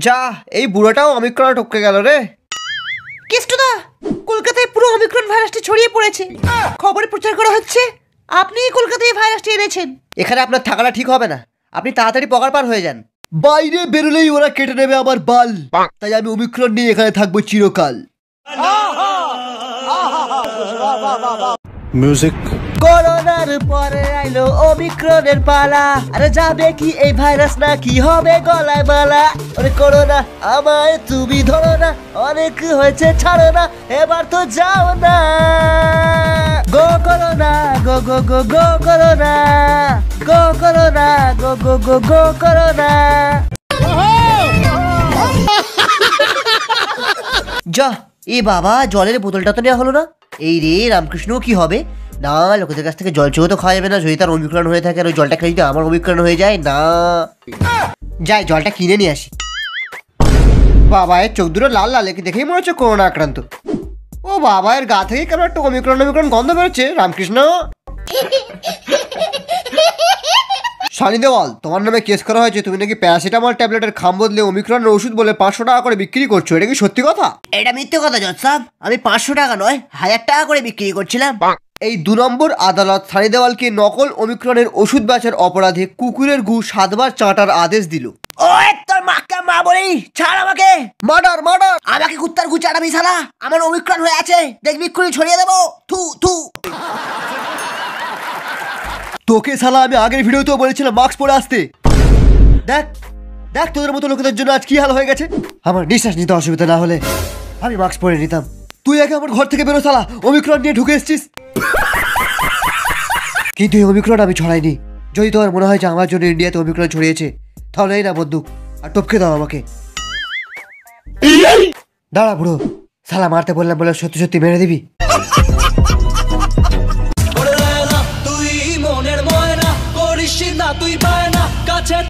যা, এই বুড়োটাও অমিক্রণে টপকে গেল রে। কেষ্টদা, কলকাতায় পুরো অমিক্রন ভাইরাসটি ছড়িয়ে পড়েছে, খবরে প্রচার করা হচ্ছে আপনি কলকাতায় ভাইরাসটি এনেছেন। এখানে আপনার থাকাটা ঠিক হবে না, আপনি তাড়াতাড়ি পগার পার হয়ে যান। বাইরে বেরোলেই ওরা কেটে নেবে আমার বাল, তাই আমি অমিক্রন নিয়ে এখানে থাকবো চিরকাল। মিউজিক। করোনার পরে আইলো অমিক্রনের পালা, আরে যাবে কি এই ভাইরাস না কি হবে গলায় মালা। আরে করোনা আমায় তুমি ধরো না, অনেক হয়েছে ছাড়ো না, এবার তো যাও না। গো করোনা গো গো গো গো করোনা, গো করোনা গো গো গো গো করোনা। যা, এ বাবা, জলের বোতলটা তো নেওয়া হলো না। এই রে রামকৃষ্ণ, কি হবে? না, লোকেদের কাছ থেকে জল চেয়েও তো খাওয়া যাবে না, যদি তার অমিক্রণ হয়ে থাকে আর ওই জলটা খেলে যদি আমার অমিক্রণ হয়ে যায়। না, যাই জলটা কিনে নিয়ে আসি। বাবা, এর চোখ দুটো লাল লাল, একে দেখেই মনে হচ্ছে করোনা আক্রান্ত। ও বাবা, এর গা থেকে কেমন একটা অমিক্রণ গন্ধ বেরোচ্ছে। রামকৃষ্ণ, সানি দেওয়াল, তোমার নামে কেস করা হয়েছে, তুমি নাকি প্যারাসিটামল ট্যাবলেটের খাম বদলে অমিক্রনের ওষুধ বলে 500 টাকা করে বিক্রি করছো, এটা কি সত্যি কথা? এটা মিথ্যে কথা জজ সাহেব, আমি 500 টাকা নয় 1000 টাকা করে বিক্রি করছিলাম। এই 2 নম্বর আদালত সানি দেওয়ালকে নকল অমিক্রনের ওষুধ বেচার অপরাধে কুকুরের গু 7 বার চাটার আদেশ দিল। ওই তোর মাকে মা বলি, ছাড় আমাকে। মার্ডার মার্ডার, আমাকে কুত্তার গু চাটাবি শালা, আমার অমিক্রন হয়ে আছে, দেখবি এক্ষুনি ছড়িয়ে দেবো। থু থু। তোকে শালা আমি আগের ভিডিওতেও বলেছিলাম মাস্ক পরে আসতে। দেখ দেখ, তোদের মতো লোকেদের জন্য আজ কি হাল হয়ে গেছে। আমার নিঃশ্বাস নিতে অসুবিধা না হলে আমি মাস্ক পরে নিতাম। তুই আগে আমার ঘর থেকে বেরো শালা, অমিক্রন নিয়ে ঢুকে এসছিস। কিন্তু এই অমিক্রন আমি ছড়াইনি। যদি তোমার মনে হয় যে আমার জন্য ইন্ডিয়াতে অমিক্রন ছড়িয়েছে, তাহলে এই না বন্দুক আর টপকে দাও আমাকে। দাঁড়া বুড়ো, শালা মারতে বললাম বলে সত্যি সত্যি মেরে দিবি? তুই মনের ময়না করিস না তুই।